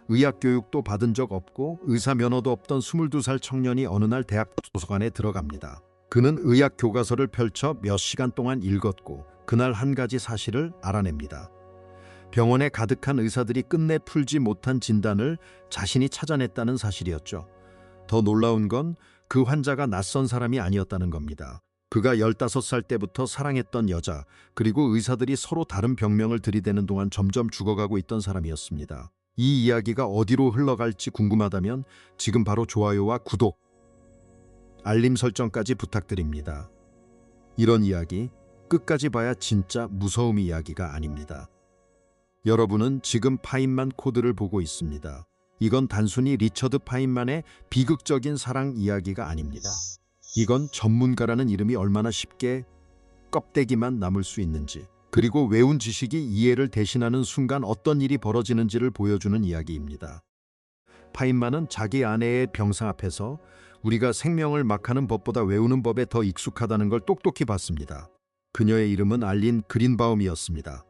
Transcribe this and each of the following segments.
의학 교육도 받은 적 없고 의사 면허도 없던 22살 청년이 어느 날 대학 도서관에 들어갑니다. 그는 의학 교과서를 펼쳐 몇 시간 동안 읽었고 그날 한 가지 사실을 알아냅니다. 병원에 가득한 의사들이 끝내 풀지 못한 진단을 자신이 찾아냈다는 사실이었죠. 더 놀라운 건 그 환자가 낯선 사람이 아니었다는 겁니다. 그가 15살 때부터 사랑했던 여자, 그리고 의사들이 서로 다른 병명을 들이대는 동안 점점 죽어가고 있던 사람이었습니다. 이 이야기가 어디로 흘러갈지 궁금하다면 지금 바로 좋아요와 구독, 알림 설정까지 부탁드립니다. 이런 이야기 끝까지 봐야 진짜 무서움 이야기가 아닙니다. 여러분은 지금 파인만 코드를 보고 있습니다. 이건 단순히 리처드 파인만의 비극적인 사랑 이야기가 아닙니다. 이건 전문가라는 이름이 얼마나 쉽게 껍데기만 남을 수 있는지, 그리고 외운 지식이 이해를 대신하는 순간 어떤 일이 벌어지는지를 보여주는 이야기입니다. 파인만은 자기 아내의 병상 앞에서 우리가 생명을 막하는 법보다 외우는 법에 더 익숙하다는 걸 똑똑히 봤습니다. 그녀의 이름은 알린 그린바움이었습니다.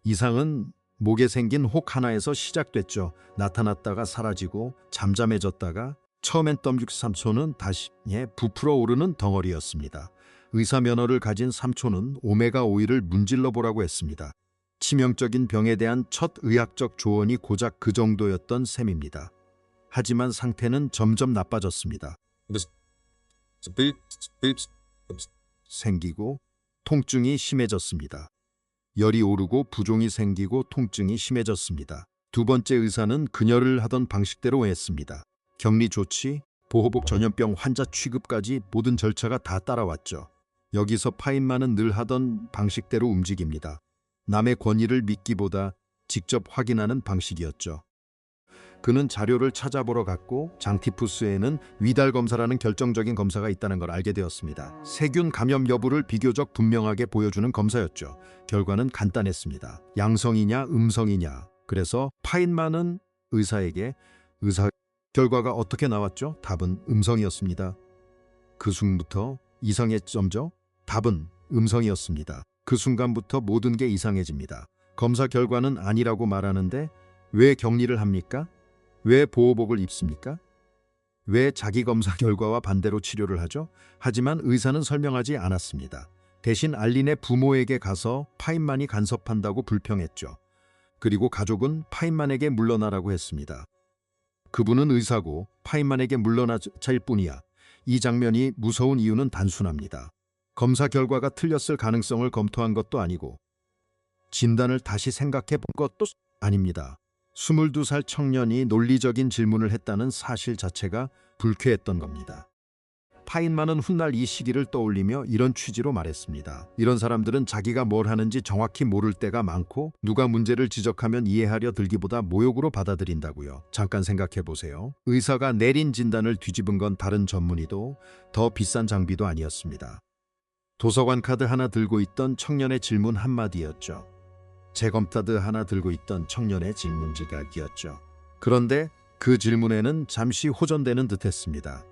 이상은 목에 생긴 혹 하나에서 시작됐죠. 나타났다가 사라지고 잠잠해졌다가 처음엔 덤죽 삼촌은 다시 부풀어 오르는 덩어리였습니다. 의사 면허를 가진 삼촌은 오메가 오일을 문질러 보라고 했습니다. 치명적인 병에 대한 첫 의학적 조언이 고작 그 정도였던 셈입니다. 하지만 상태는 점점 나빠졌습니다. 생기고 통증이 심해졌습니다. 열이 오르고 부종이 생기고 통증이 심해졌습니다. 두 번째 의사는 그녀를 하던 방식대로 했습니다. 격리 조치, 보호복 전염병 환자 취급까지 모든 절차가 다 따라왔죠. 여기서 파인만은 늘 하던 방식대로 움직입니다. 남의 권위를 믿기보다 직접 확인하는 방식이었죠. 그는 자료를 찾아보러 갔고 장티푸스에는 위달 검사라는 결정적인 검사가 있다는 걸 알게 되었습니다. 세균 감염 여부를 비교적 분명하게 보여주는 검사였죠. 결과는 간단했습니다. 양성이냐 음성이냐. 그래서 파인만은 의사에게 의사 결과가 어떻게 나왔죠? 답은 음성이었습니다. 그 순간부터 이상해졌죠? 답은 음성이었습니다. 그 순간부터 모든 게 이상해집니다. 검사 결과는 아니라고 말하는데 왜 격리를 합니까? 왜 보호복을 입습니까? 왜 자기 검사 결과와 반대로 치료를 하죠? 하지만 의사는 설명하지 않았습니다. 대신 알린의 부모에게 가서 파인만이 간섭한다고 불평했죠. 그리고 가족은 파인만에게 물러나라고 했습니다. 그분은 의사고 파인만에게 물러나자일 뿐이야. 이 장면이 무서운 이유는 단순합니다. 검사 결과가 틀렸을 가능성을 검토한 것도 아니고 진단을 다시 생각해 본 것도 아닙니다. 22살 청년이 논리적인 질문을 했다는 사실 자체가 불쾌했던 겁니다. 파인만은 훗날 이 시기를 떠올리며 이런 취지로 말했습니다. 이런 사람들은 자기가 뭘 하는지 정확히 모를 때가 많고 누가 문제를 지적하면 이해하려 들기보다 모욕으로 받아들인다고요. 잠깐 생각해 보세요. 의사가 내린 진단을 뒤집은 건 다른 전문의도 더 비싼 장비도 아니었습니다. 도서관 카드 하나 들고 있던 청년의 질문 한마디였죠. 재검카드 하나 들고 있던 청년의 질문 지각이었죠. 그런데 그 질문에는 잠시 호전되는 듯했습니다.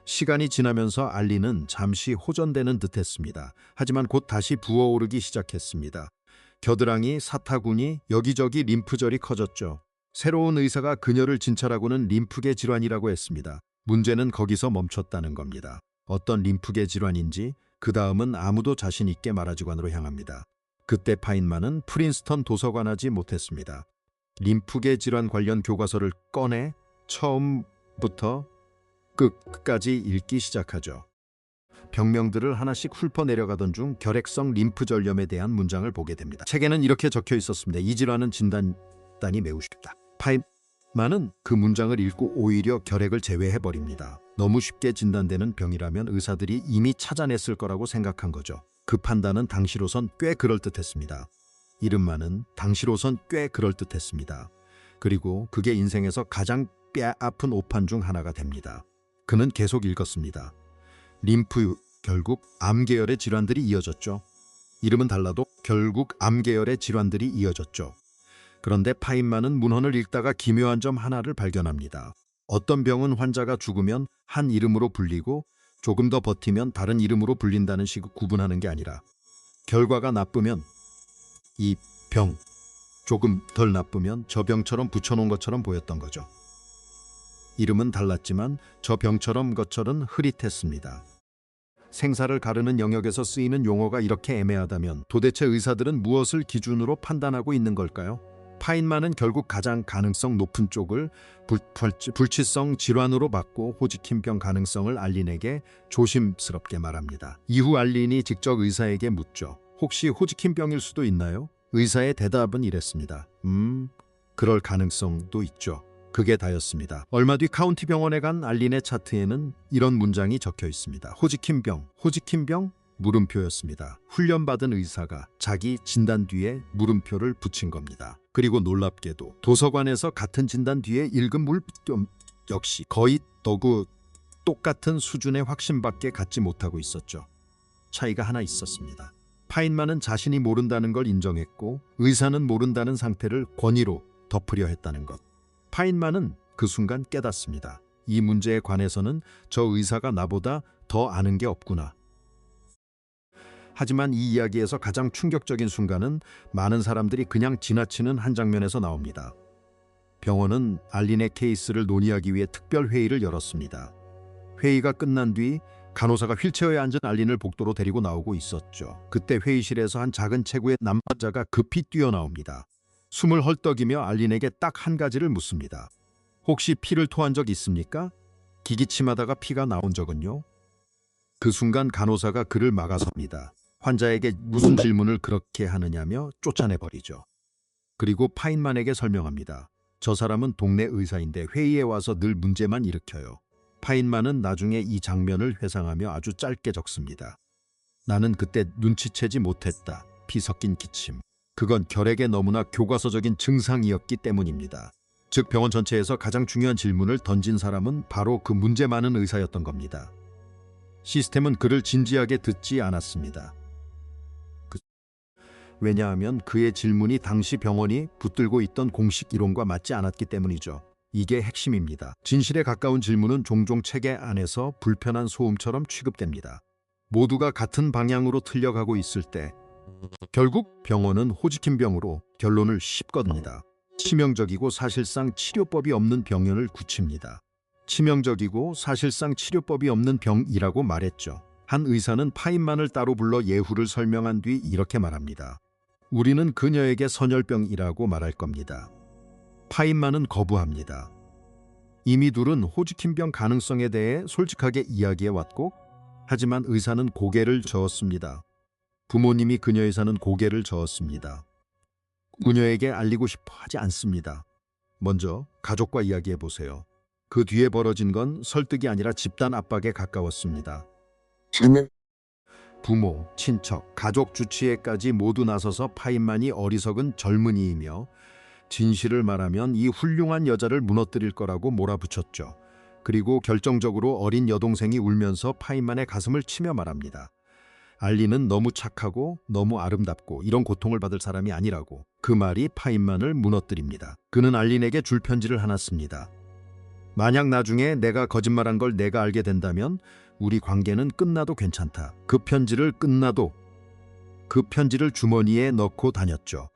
시간이 지나면서 알린은 잠시 호전되는 듯했습니다. 하지만 곧 다시 부어오르기 시작했습니다. 겨드랑이, 사타구니, 여기저기 림프절이 커졌죠. 새로운 의사가 그녀를 진찰하고는 림프계 질환이라고 했습니다. 문제는 거기서 멈췄다는 겁니다. 어떤 림프계 질환인지 그 다음은 아무도 자신 있게 말하지관으로 향합니다. 그때 파인만은 프린스턴 도서관하지 못했습니다. 림프계 질환 관련 교과서를 꺼내 처음부터 끝까지 읽기 시작하죠. 병명들을 하나씩 훑어 내려가던 중 결핵성 림프절염에 대한 문장을 보게 됩니다. 책에는 이렇게 적혀 있었습니다. 이 질환은 진단이 매우 쉽다. 파인만은 그 문장을 읽고 오히려 결핵을 제외해버립니다. 너무 쉽게 진단되는 병이라면 의사들이 이미 찾아냈을 거라고 생각한 거죠. 그 판단은 당시로선 꽤 그럴듯했습니다. 이름만은 당시로선 꽤 그럴듯했습니다. 그리고 그게 인생에서 가장 뼈 아픈 오판 중 하나가 됩니다. 그는 계속 읽었습니다. 림프, 결국 암 계열의 질환들이 이어졌죠. 이름은 달라도 결국 암 계열의 질환들이 이어졌죠. 그런데 파인만은 문헌을 읽다가 기묘한 점 하나를 발견합니다. 어떤 병은 환자가 죽으면 한 이름으로 불리고 조금 더 버티면 다른 이름으로 불린다는 식으로 구분하는 게 아니라 결과가 나쁘면 이 병, 조금 덜 나쁘면 저 병처럼 붙여놓은 것처럼 보였던 거죠. 이름은 달랐지만 저 병처럼 것처럼 흐릿했습니다. 생사를 가르는 영역에서 쓰이는 용어가 이렇게 애매하다면 도대체 의사들은 무엇을 기준으로 판단하고 있는 걸까요? 파인만은 결국 가장 가능성 높은 쪽을 불치성 질환으로 받고 호지킨병 가능성을 알린에게 조심스럽게 말합니다. 이후 알린이 직접 의사에게 묻죠. 혹시 호지킨병일 수도 있나요? 의사의 대답은 이랬습니다. 그럴 가능성도 있죠. 그게 다였습니다. 얼마 뒤 카운티 병원에 간 알린의 차트에는 이런 문장이 적혀 있습니다. 호지킨병, 호지킨병? 물음표였습니다. 훈련받은 의사가 자기 진단 뒤에 물음표를 붙인 겁니다. 그리고 놀랍게도 도서관에서 같은 진단 뒤에 읽은 물품 역시 거의 똑같은 수준의 확신밖에 갖지 못하고 있었죠. 차이가 하나 있었습니다. 파인만은 자신이 모른다는 걸 인정했고 의사는 모른다는 상태를 권위로 덮으려 했다는 것. 파인만은 그 순간 깨닫습니다. 이 문제에 관해서는 저 의사가 나보다 더 아는 게 없구나. 하지만 이 이야기에서 가장 충격적인 순간은 많은 사람들이 그냥 지나치는 한 장면에서 나옵니다. 병원은 알린의 케이스를 논의하기 위해 특별 회의를 열었습니다. 회의가 끝난 뒤 간호사가 휠체어에 앉은 알린을 복도로 데리고 나오고 있었죠. 그때 회의실에서 한 작은 체구의 남자가 급히 뛰어나옵니다. 숨을 헐떡이며 알린에게 딱 한 가지를 묻습니다. 혹시 피를 토한 적 있습니까? 기기침하다가 피가 나온 적은요? 그 순간 간호사가 그를 막아섭니다. 환자에게 무슨 질문을 그렇게 하느냐며 쫓아내버리죠. 그리고 파인만에게 설명합니다. 저 사람은 동네 의사인데 회의에 와서 늘 문제만 일으켜요. 파인만은 나중에 이 장면을 회상하며 아주 짧게 적습니다. 나는 그때 눈치채지 못했다. 피 섞인 기침. 그건 결핵의 너무나 교과서적인 증상이었기 때문입니다. 즉 병원 전체에서 가장 중요한 질문을 던진 사람은 바로 그 문제 많은 의사였던 겁니다. 시스템은 그를 진지하게 듣지 않았습니다. 왜냐하면 그의 질문이 당시 병원이 붙들고 있던 공식 이론과 맞지 않았기 때문이죠. 이게 핵심입니다. 진실에 가까운 질문은 종종 체계 안에서 불편한 소음처럼 취급됩니다. 모두가 같은 방향으로 틀려가고 있을 때 결국 병원은 호지킨병으로 결론을 씹겁니다. 치명적이고 사실상 치료법이 없는 병연을 굳힙니다. 치명적이고 사실상 치료법이 없는 병이라고 말했죠. 한 의사는 파인만을 따로 불러 예후를 설명한 뒤 이렇게 말합니다. 우리는 그녀에게 선열병이라고 말할 겁니다. 파인만은 거부합니다. 이미 둘은 호지킨병 가능성에 대해 솔직하게 이야기해왔고 하지만 의사는 고개를 저었습니다. 부모님이 그녀의 사는 고개를 저었습니다. 그녀에게 알리고 싶어 하지 않습니다. 먼저 가족과 이야기해보세요. 그 뒤에 벌어진 건 설득이 아니라 집단 압박에 가까웠습니다. 부모, 친척, 가족 주치의까지 모두 나서서 파인만이 어리석은 젊은이이며 진실을 말하면 이 훌륭한 여자를 무너뜨릴 거라고 몰아붙였죠. 그리고 결정적으로 어린 여동생이 울면서 파인만의 가슴을 치며 말합니다. 알린은 너무 착하고 너무 아름답고 이런 고통을 받을 사람이 아니라고. 그 말이 파인만을 무너뜨립니다. 그는 알린에게 줄 편지를 하나 씁니다. 만약 나중에 내가 거짓말한 걸 내가 알게 된다면 우리 관계는 끝나도 괜찮다. 그 편지를 주머니에 넣고 다녔죠.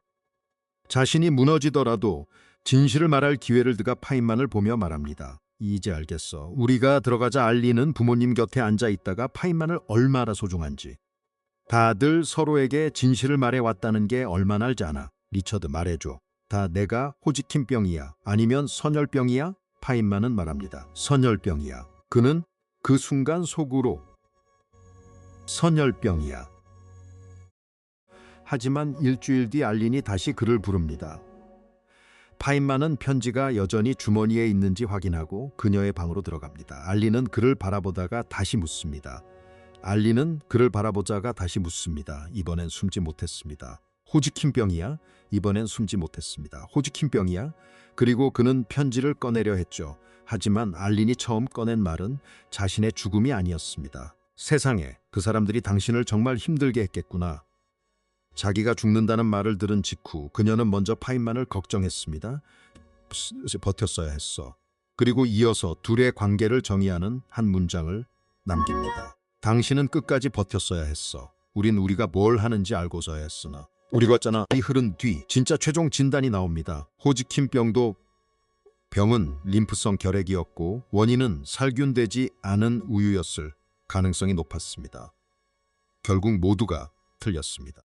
자신이 무너지더라도 진실을 말할 기회를 드가 파인만을 보며 말합니다. 이제 알겠어. 우리가 들어가자 알린은 부모님 곁에 앉아 있다가 파인만을 얼마나 소중한지. 다들 서로에게 진실을 말해왔다는 게 얼마나 알지 않아. 리처드 말해줘. 다 내가 호지킨병이야. 아니면 선열병이야? 파인만은 말합니다. 선열병이야. 그는 그 순간 속으로 선열병이야. 하지만 일주일 뒤 알린이 다시 그를 부릅니다. 파인만은 편지가 여전히 주머니에 있는지 확인하고 그녀의 방으로 들어갑니다. 알린은 그를 바라보다가 다시 묻습니다. 이번엔 숨지 못했습니다. 호지킨병이야? 이번엔 숨지 못했습니다. 호지킨병이야? 그리고 그는 편지를 꺼내려 했죠. 하지만 알린이 처음 꺼낸 말은 자신의 죽음이 아니었습니다. 세상에, 그 사람들이 당신을 정말 힘들게 했겠구나. 자기가 죽는다는 말을 들은 직후 그녀는 먼저 파인만을 걱정했습니다. 버텼어야 했어. 그리고 이어서 둘의 관계를 정의하는 한 문장을 남깁니다. 당신은 끝까지 버텼어야 했어. 우린 우리가 뭘 하는지 알고서야 했으나. 우리가 왔잖아. 이 흐른 뒤 진짜 최종 진단이 나옵니다. 호지킨병도 병은 림프성 결핵이었고 원인은 살균되지 않은 우유였을 가능성이 높았습니다. 결국 모두가 틀렸습니다.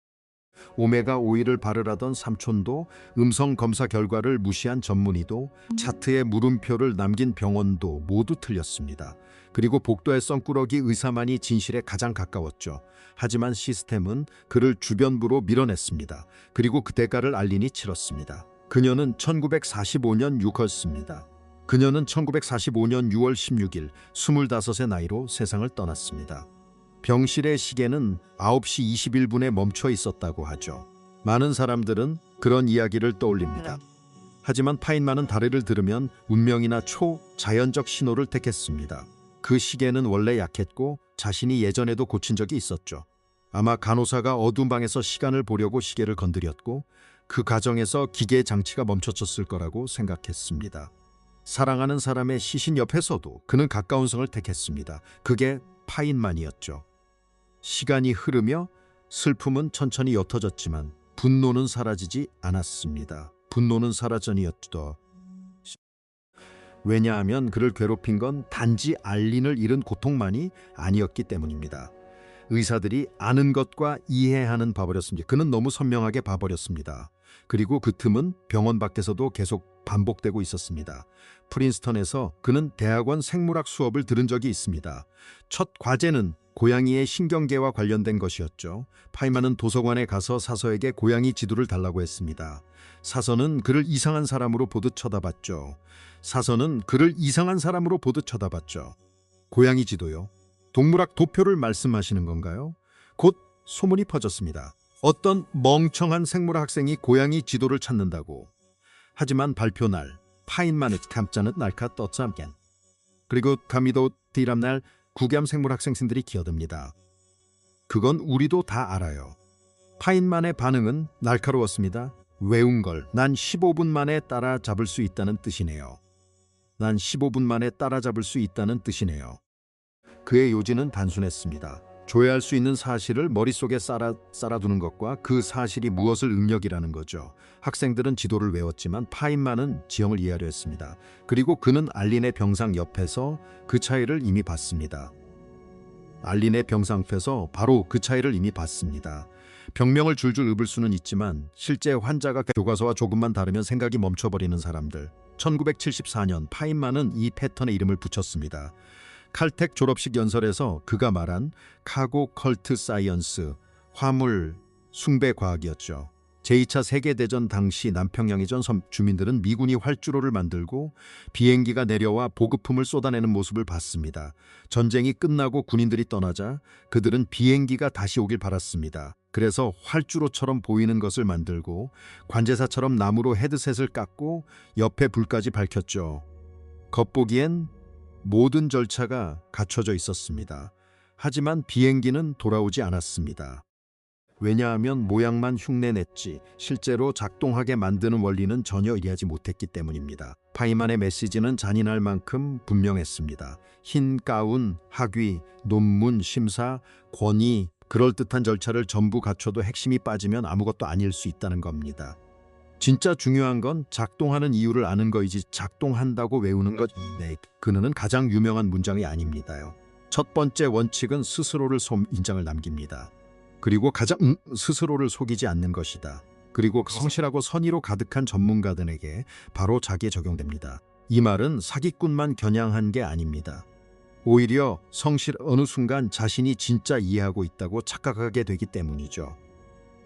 오메가 오일을 바르라던 삼촌도, 음성 검사 결과를 무시한 전문의도, 차트에 물음표를 남긴 병원도 모두 틀렸습니다. 그리고 복도의 썬꾸러기 의사만이 진실에 가장 가까웠죠. 하지만 시스템은 그를 주변부로 밀어냈습니다. 그리고 그 대가를 알린이 치렀습니다. 그녀는 1945년 6월입니다. 그녀는 1945년 6월 16일 25의 나이로 세상을 떠났습니다. 병실의 시계는 9시 21분에 멈춰 있었다고 하죠. 많은 사람들은 그런 이야기를 떠올립니다. 하지만 파인만은 다리를 들으면 운명이나 초자연적 신호를 택했습니다. 그 시계는 원래 약했고 자신이 예전에도 고친 적이 있었죠. 아마 간호사가 어두운 방에서 시간을 보려고 시계를 건드렸고 그 과정에서 기계 장치가 멈춰졌을 거라고 생각했습니다. 사랑하는 사람의 시신 옆에서도 그는 가까운 성을 택했습니다. 그게 파인만이었죠. 시간이 흐르며 슬픔은 천천히 옅어졌지만 분노는 사라지지 않았습니다. 분노는 사라전이었죠. 왜냐하면 그를 괴롭힌 건 단지 알린을 잃은 고통만이 아니었기 때문입니다. 의사들이 아는 것과 이해하는 봐버렸습니다. 그는 너무 선명하게 봐버렸습니다. 그리고 그 틈은 병원 밖에서도 계속 반복되고 있었습니다. 프린스턴에서 그는 대학원 생물학 수업을 들은 적이 있습니다. 첫 과제는 고양이의 신경계와 관련된 것이었죠. 파이만은 도서관에 가서 사서에게 고양이 지도를 달라고 했습니다. 사서는 그를 이상한 사람으로 보듯 쳐다봤죠. 고양이 지도요? 동물학 도표를 말씀하시는 건가요? 곧 소문이 퍼졌습니다. 어떤 멍청한 생물학 학생이 고양이 지도를 찾는다고. 하지만 발표 날 파인만의 탐자는 날카 떴삼겐. 그리고 가미도 디람날 구겸 생물학 생들이 기어듭니다. 그건 우리도 다 알아요. 파인만의 반응은 날카로웠습니다. 외운 걸 난 15분 만에 따라잡을 수 있다는 뜻이네요. 그의 요지는 단순했습니다. 조회할 수 있는 사실을 머릿속에 쌓아두는 것과 그 사실이 무엇을 응력이라는 거죠. 학생들은 지도를 외웠지만 파인만은 지형을 이해하려 했습니다. 그리고 그는 알린의 병상 옆에서 그 차이를 이미 봤습니다. 병명을 줄줄 읊을 수는 있지만 실제 환자가 교과서와 조금만 다르면 생각이 멈춰버리는 사람들. 1974년 파인만은 이 패턴의 이름을 붙였습니다. 칼텍 졸업식 연설에서 그가 말한 카고 컬트 사이언스, 화물 숭배 과학이었죠. 제2차 세계대전 당시 남평양의 섬 주민들은 미군이 활주로를 만들고 비행기가 내려와 보급품을 쏟아내는 모습을 봤습니다. 전쟁이 끝나고 군인들이 떠나자 그들은 비행기가 다시 오길 바랐습니다. 그래서 활주로처럼 보이는 것을 만들고 관제사처럼 나무로 헤드셋을 깎고 옆에 불까지 밝혔죠. 겉보기엔 모든 절차가 갖춰져 있었습니다. 하지만 비행기는 돌아오지 않았습니다. 왜냐하면 모양만 흉내냈지 실제로 작동하게 만드는 원리는 전혀 이해하지 못했기 때문입니다. 파이만의 메시지는 잔인할 만큼 분명했습니다. 흰 가운, 학위, 논문, 심사, 권위, 그럴듯한 절차를 전부 갖춰도 핵심이 빠지면 아무것도 아닐 수 있다는 겁니다. 진짜 중요한 건 작동하는 이유를 아는 거이지 작동한다고 외우는 것. 네, 그는 가장 유명한 문장이 아닙니다요. 첫 번째 원칙은 스스로를 인장을 남깁니다. 그리고 스스로를 속이지 않는 것이다. 그리고 성실하고 선의로 가득한 전문가들에게 바로 자기에 적용됩니다. 이 말은 사기꾼만 겨냥한 게 아닙니다. 오히려 어느 순간 자신이 진짜 이해하고 있다고 착각하게 되기 때문이죠.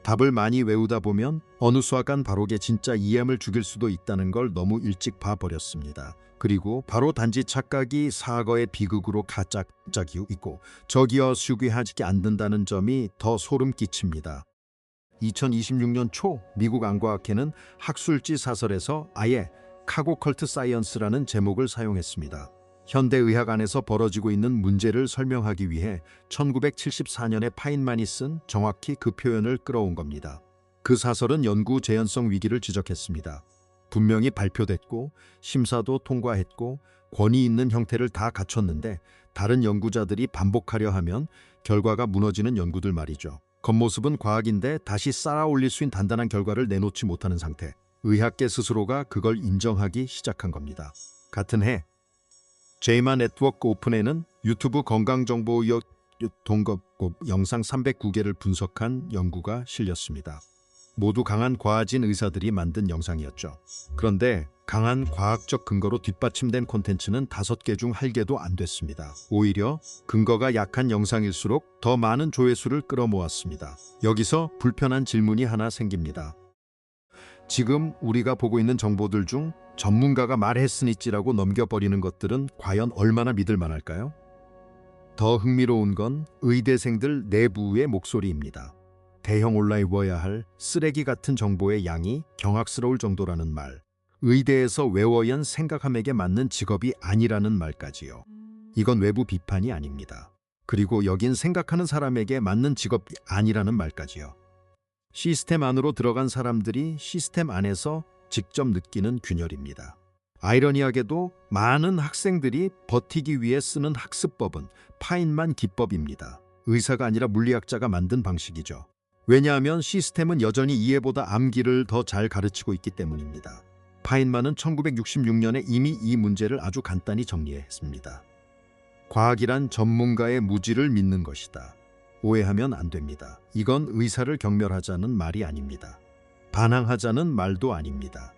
답을 많이 외우다 보면 어느 순간 바로게 진짜 이해함을 죽일 수도 있다는 걸 너무 일찍 봐버렸습니다. 그리고 바로 단지 착각이 사거의 비극으로 가짝짝이 있고 저기어 수기하지 않는다는 점이 더 소름 끼칩니다. 2026년 초 미국 안과학회는 학술지 사설에서 아예 카고 컬트 사이언스라는 제목을 사용했습니다. 현대의학 안에서 벌어지고 있는 문제를 설명하기 위해 1974년에 파인만이 쓴 정확히 그 표현을 끌어온 겁니다. 그 사설은 연구 재현성 위기를 지적했습니다. 분명히 발표됐고 심사도 통과했고 권위 있는 형태를 다 갖췄는데 다른 연구자들이 반복하려 하면 결과가 무너지는 연구들 말이죠. 겉모습은 과학인데 다시 쌓아 올릴 수 있는 단단한 결과를 내놓지 못하는 상태. 의학계 스스로가 그걸 인정하기 시작한 겁니다. 같은 해 제이마 네트워크 오픈에는 유튜브 건강정보 동급 영상 309개를 분석한 연구가 실렸습니다. 모두 강한 과학진 의사들이 만든 영상이었죠. 그런데 강한 과학적 근거로 뒷받침된 콘텐츠는 5개 중 1개도 안 됐습니다. 오히려 근거가 약한 영상일수록 더 많은 조회수를 끌어모았습니다. 여기서 불편한 질문이 하나 생깁니다. 지금 우리가 보고 있는 정보들 중 전문가가 말했으니찌라고 넘겨버리는 것들은 과연 얼마나 믿을 만할까요? 더 흥미로운 건 의대생들 내부의 목소리입니다. 대형 온라인워야 할 쓰레기 같은 정보의 양이 경악스러울 정도라는 말. 의대에서 외워야 한 생각함에게 맞는 직업이 아니라는 말까지요. 이건 외부 비판이 아닙니다. 그리고 여긴 생각하는 사람에게 맞는 직업이 아니라는 말까지요. 시스템 안으로 들어간 사람들이 시스템 안에서 직접 느끼는 균열입니다. 아이러니하게도 많은 학생들이 버티기 위해 쓰는 학습법은 파인만 기법입니다. 의사가 아니라 물리학자가 만든 방식이죠. 왜냐하면 시스템은 여전히 이해보다 암기를 더 잘 가르치고 있기 때문입니다. 파인만은 1966년에 이미 이 문제를 아주 간단히 정리했습니다. 과학이란 전문가의 무지를 믿는 것이다. 오해하면 안 됩니다. 이건 의사를 경멸하자는 말이 아닙니다. 반항하자는 말도 아닙니다.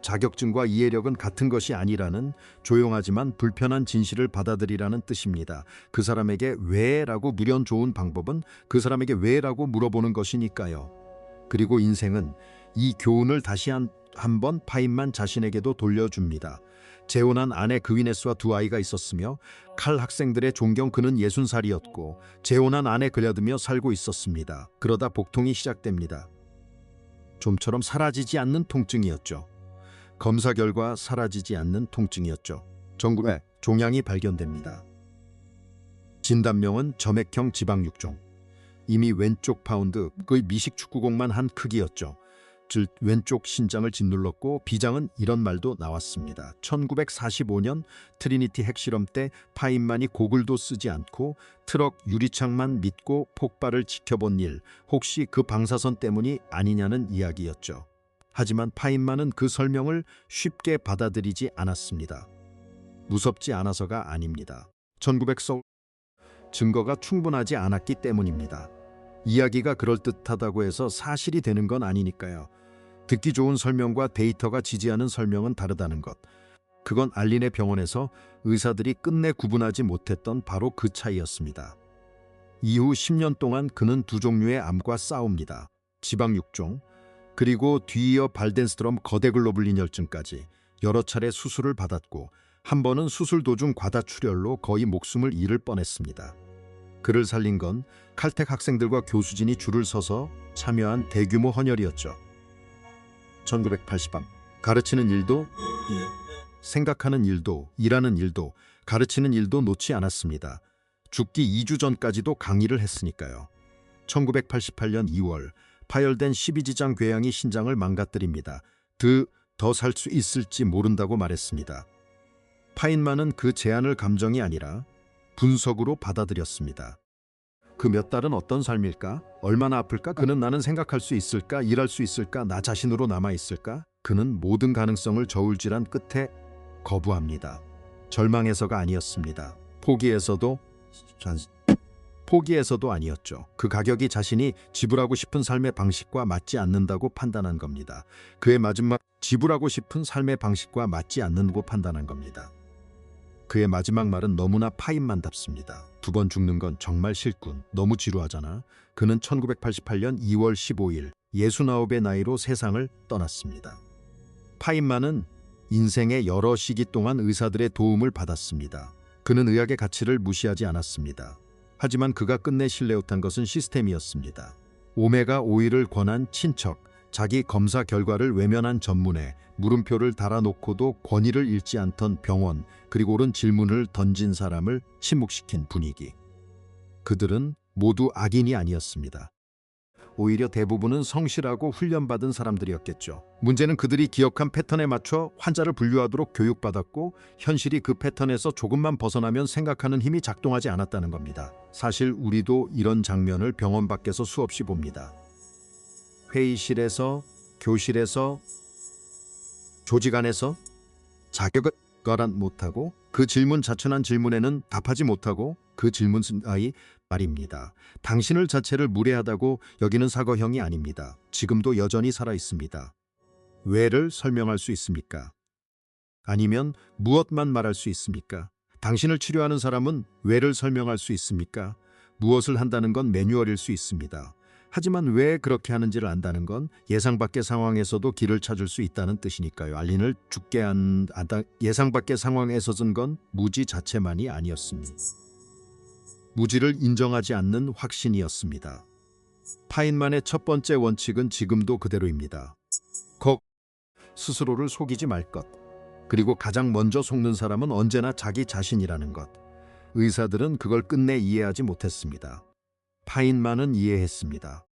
자격증과 이해력은 같은 것이 아니라는 조용하지만 불편한 진실을 받아들이라는 뜻입니다. 그 사람에게 왜라고 물으면 좋은 방법은 그 사람에게 왜라고 물어보는 것이니까요. 그리고 인생은 이 교훈을 다시 한번 파인만 자신에게도 돌려줍니다. 재혼한 아내 그위네스와 2아이가 있었으며 칼 학생들의 존경 그는 60살이었고 재혼한 아내 그려두며 살고 있었습니다. 그러다 복통이 시작됩니다. 좀처럼 사라지지 않는 통증이었죠. 검사 결과 사라지지 않는 통증이었죠. 전국에 종양이 발견됩니다. 진단명은 점액형 지방육종. 이미 왼쪽 파운드, 거의 미식 축구공만 한 크기였죠. 즉 왼쪽 신장을 짓눌렀고 비장은 이런 말도 나왔습니다. 1945년 트리니티 핵실험 때 파인만이 고글도 쓰지 않고 트럭 유리창만 믿고 폭발을 지켜본 일, 혹시 그 방사선 때문이 아니냐는 이야기였죠. 하지만 파인만은 그 설명을 쉽게 받아들이지 않았습니다. 무섭지 않아서가 아닙니다. 1900서 증거가 충분하지 않았기 때문입니다. 이야기가 그럴듯하다고 해서 사실이 되는 건 아니니까요. 듣기 좋은 설명과 데이터가 지지하는 설명은 다르다는 것. 그건 알린의 병원에서 의사들이 끝내 구분하지 못했던 바로 그 차이였습니다. 이후 10년 동안 그는 2종류의 암과 싸웁니다. 지방육종, 그리고 뒤이어 발덴스트럼 거대글로불린 혈증까지 여러 차례 수술을 받았고 한 번은 수술 도중 과다출혈로 거의 목숨을 잃을 뻔했습니다. 그를 살린 건 칼텍 학생들과 교수진이 줄을 서서 참여한 대규모 헌혈이었죠. 1980암. 가르치는 일도, 생각하는 일도, 일하는 일도, 가르치는 일도 놓지 않았습니다. 죽기 2주 전까지도 강의를 했으니까요. 1988년 2월 파열된 12지장 궤양이 신장을 망가뜨립니다. 더 살 수 있을지 모른다고 말했습니다. 파인만은 그 제안을 감정이 아니라 분석으로 받아들였습니다. 그 몇 달은 어떤 삶일까? 얼마나 아플까? 그는 나는 생각할 수 있을까? 일할 수 있을까? 나 자신으로 남아있을까? 그는 모든 가능성을 저울질한 끝에 거부합니다. 절망해서가 아니었습니다. 포기해서도 아니었죠. 그 가격이 자신이 지불하고 싶은 삶의 방식과 맞지 않는다고 판단한 겁니다. 그의 마지막 지불하고 싶은 삶의 방식과 맞지 않는다고 판단한 겁니다. 그의 마지막 말은 너무나 파인만답습니다. 2번 죽는 건 정말 싫군. 너무 지루하잖아. 그는 1988년 2월 15일 69의 나이로 세상을 떠났습니다. 파인만은 인생의 여러 시기 동안 의사들의 도움을 받았습니다. 그는 의학의 가치를 무시하지 않았습니다. 하지만 그가 끝내 신뢰했던 것은 시스템이었습니다. 오메가 오일을 권한 친척, 자기 검사 결과를 외면한 전문의, 물음표를 달아놓고도 권위를 잃지 않던 병원, 그리고 옳은 질문을 던진 사람을 침묵시킨 분위기. 그들은 모두 악인이 아니었습니다. 오히려 대부분은 성실하고 훈련받은 사람들이었겠죠. 문제는 그들이 기억한 패턴에 맞춰 환자를 분류하도록 교육받았고 현실이 그 패턴에서 조금만 벗어나면 생각하는 힘이 작동하지 않았다는 겁니다. 사실 우리도 이런 장면을 병원 밖에서 수없이 봅니다. 회의실에서, 교실에서, 조직 안에서 자격을 거란 못하고 그 질문 자천한 질문에는 답하지 못하고 그 질문 쓴 아이 말입니다. 당신을 자체를 무례하다고 여기는 사과형이 아닙니다. 지금도 여전히 살아 있습니다. 왜를 설명할 수 있습니까? 아니면 무엇만 말할 수 있습니까? 당신을 치료하는 사람은 왜를 설명할 수 있습니까? 무엇을 한다는 건 매뉴얼일 수 있습니다. 하지만 왜 그렇게 하는지를 안다는 건 예상 밖의 상황에서도 길을 찾을 수 있다는 뜻이니까요. 알린을 죽게 한다. 예상 밖의 상황에서 쓴 건 무지 자체만이 아니었습니다. 무지를 인정하지 않는 확신이었습니다. 파인만의 첫 번째 원칙은 지금도 그대로입니다. 스스로를 속이지 말 것. 그리고 가장 먼저 속는 사람은 언제나 자기 자신이라는 것. 의사들은 그걸 끝내 이해하지 못했습니다. 파인만은 이해했습니다.